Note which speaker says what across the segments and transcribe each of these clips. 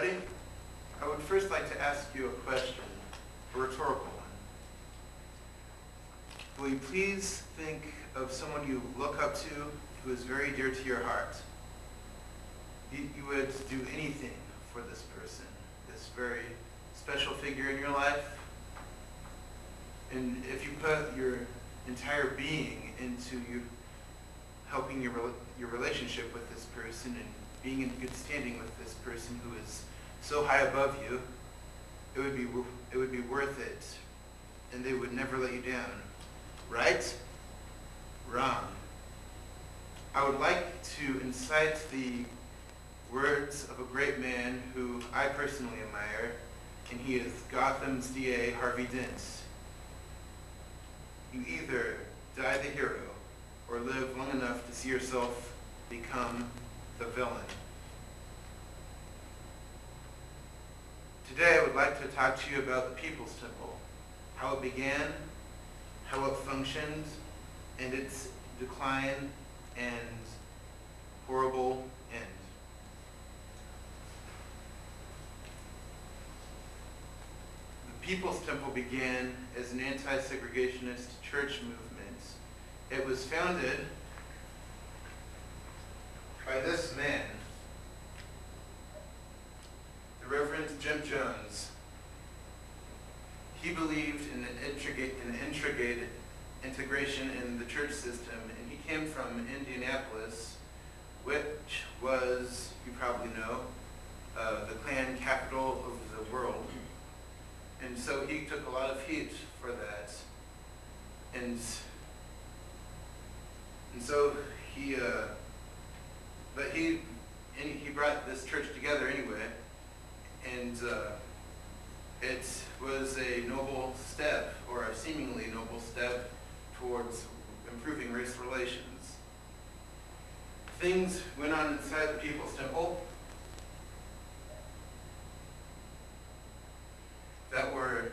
Speaker 1: everybody. I would first like to ask you a question, a rhetorical one. Will you please think of someone you look up to who is very dear to your heart? You would do anything for this person, this very special figure in your life. And if you put your entire being into helping your relationship with this person and being in good standing with this person who is so high above you, it would be worth it, and they would never let you down. Right? Wrong. I would like to incite the words of a great man who I personally admire, and he is Gotham's DA Harvey Dent. You either die the hero or live long enough to see yourself become the villain. Today I would like to talk to you about the People's Temple, how it began, how it functioned, and its decline and horrible end. The People's Temple began as an anti-segregationist church movement. It was founded by this man, the Reverend Jim Jones. He believed in integration in the church system, and he came from Indianapolis, which was, you probably know, the Klan capital of the world. And so he took a lot of heat for that. And so he brought this church together anyway, and it was a noble step, or a seemingly noble step, towards improving race relations. Things went on inside the People's Temple that were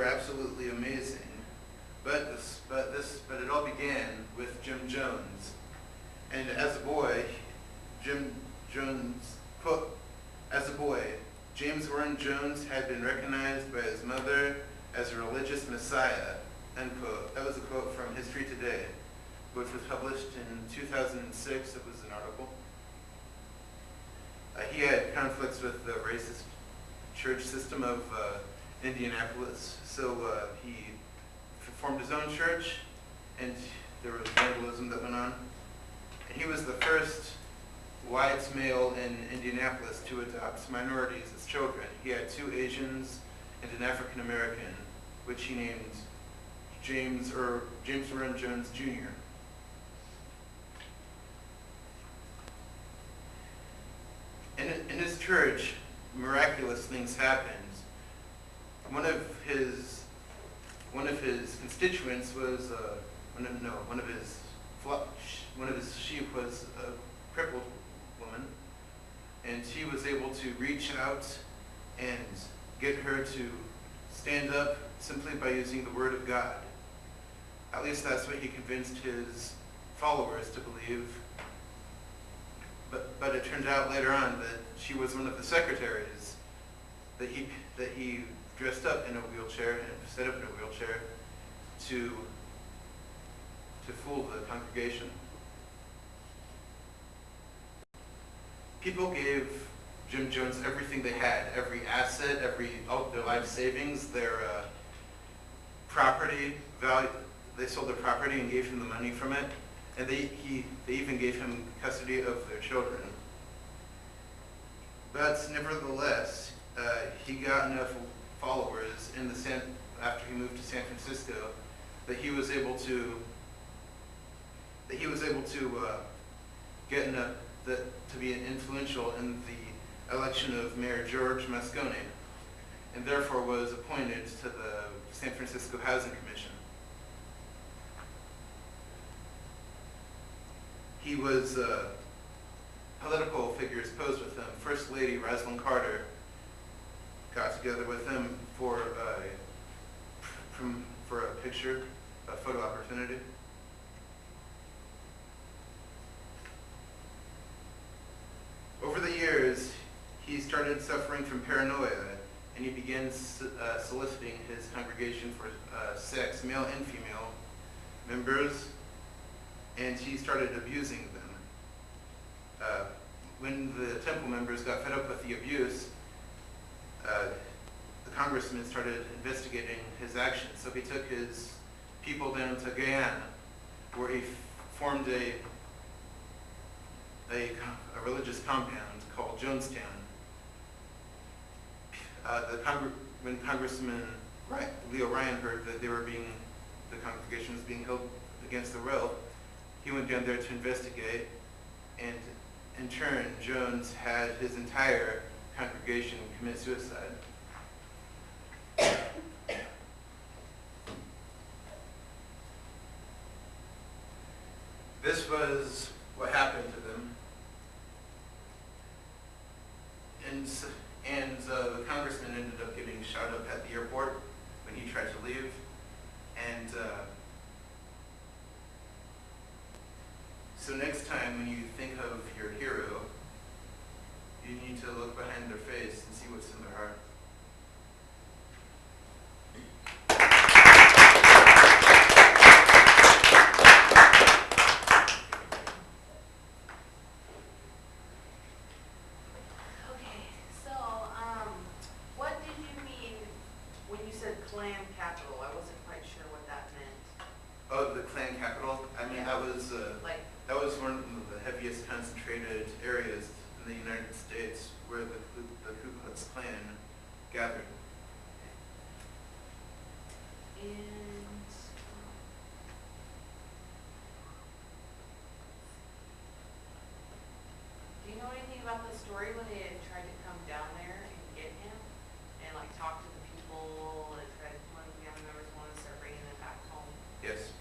Speaker 1: absolutely amazing. But it all began with Jim Jones. And as a boy, James Warren Jones had been recognized by his mother as a religious messiah, unquote. That was a quote from History Today, which was published in 2006. It was an article. He had conflicts with the racist church system of Indianapolis, so he formed his own church, and there was vandalism that went on. And he was the first white male in Indianapolis to adopt minorities as children. He had 2 Asians and an African American, which he named James Warren Jones Jr. In his church, miraculous things happened. One of his constituents was one of his sheep was a crippled woman, and he was able to reach out and get her to stand up simply by using the Word of God. At least that's what he convinced his followers to believe. But it turned out later on that she was one of the secretaries that he dressed up in a wheelchair and set up in a wheelchair to fool the congregation. People gave Jim Jones everything they had, every asset, all their life savings, their property value. They sold their property and gave him the money from it, and they even gave him custody of their children. But nevertheless, he got enough followers after he moved to San Francisco that he was able to get enough to be influential in the election of Mayor George Moscone, and therefore was appointed to the San Francisco Housing Commission. He was political figures posed with him. First Lady Rosalynn Carter got together with him for a picture, a photo opportunity. started suffering from paranoia, and he began soliciting his congregation for sex, male and female members, and he started abusing them. When the temple members got fed up with the abuse, the congressman started investigating his actions. So he took his people down to Guyana, where he formed a religious compound called Jonestown. When Congressman Leo Ryan heard that the congregation was being held against the will, he went down there to investigate, and in turn, Jones had his entire congregation commit suicide. This was what happened to them. And the congressman ended up getting shot up at the airport when he tried to leave. And so next time when you think of your hero, you need to look behind their face and see what's in their heart.
Speaker 2: Clan capital. I wasn't quite sure what that meant.
Speaker 1: Oh, the Klan capital? I mean,
Speaker 2: Yeah.
Speaker 1: that was one of the heaviest concentrated areas in the United States where the Ku Klux Klan gathered.
Speaker 2: And do you know anything about the story when they had tried to come down there and get him and like talk to the people and try to one of the family members wanted to start bringing them back home?
Speaker 1: Yes.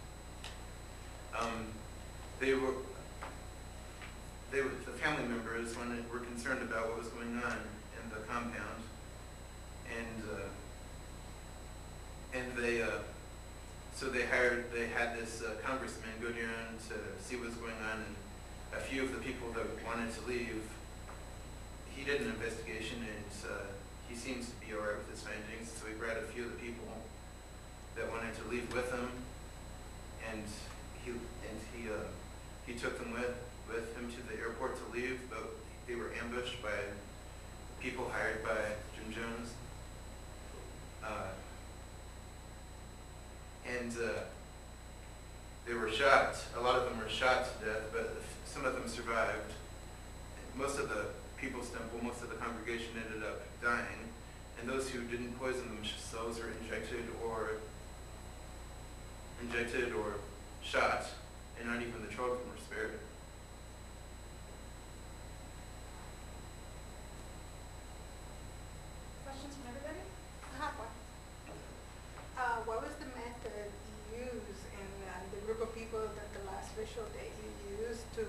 Speaker 1: The family members were concerned about what was going on in the compound, and they had this congressman go down to see what was going on, and a few of the people that wanted to leave, he did an investigation, and he seems to be all right with his findings, so he brought a few of the people that wanted to leave with him, and he took them with him to the airport to leave, but they were ambushed by people hired by Jim Jones. And they were shot. A lot of them were shot to death, but some of them survived. Most of the People's Temple, most of the congregation ended up dying, and those who didn't poison themselves were injected or shot, and not even the children were spared.
Speaker 3: Questions from everybody? I have one. What was the method you used in the group of people that the last visual that you used to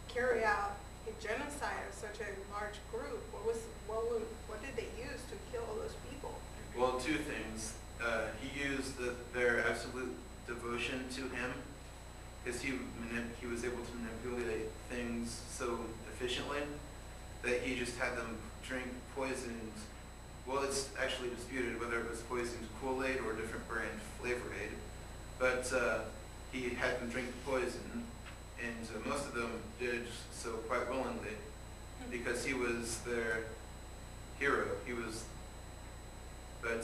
Speaker 3: carry out a genocide of such a large group? What did they use to kill all those people?
Speaker 1: Well, two things. He used their absolute devotion to him, because he was able to manipulate things so efficiently that he just had them drink poisoned. Well, it's actually disputed whether it was poisoned Kool-Aid or a different brand Febuary, but he had them drink the poison, and most of them did so quite willingly because he was their hero. But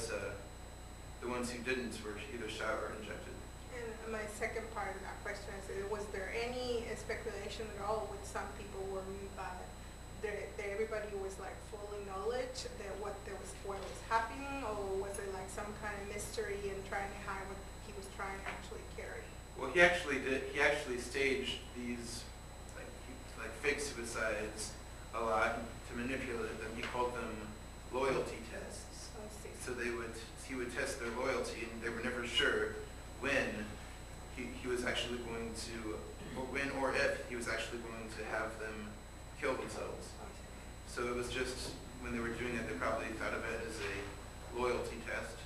Speaker 1: the ones who didn't were either shot or injected.
Speaker 3: And my second part of that question is, was there any speculation at all with some people where that everybody was like full of knowledge that what was happening, or was it like some kind of mystery and trying to hide what he was trying to actually carry?
Speaker 1: Well, he actually did. He actually staged these like fake suicides a lot to manipulate them. He called them loyalty tests.
Speaker 3: I see.
Speaker 1: So he would test their loyalty, and they were never sure when he was actually going to, or when or if he was actually going to have them kill themselves. So it was just, when they were doing it, they probably thought of it as a loyalty test.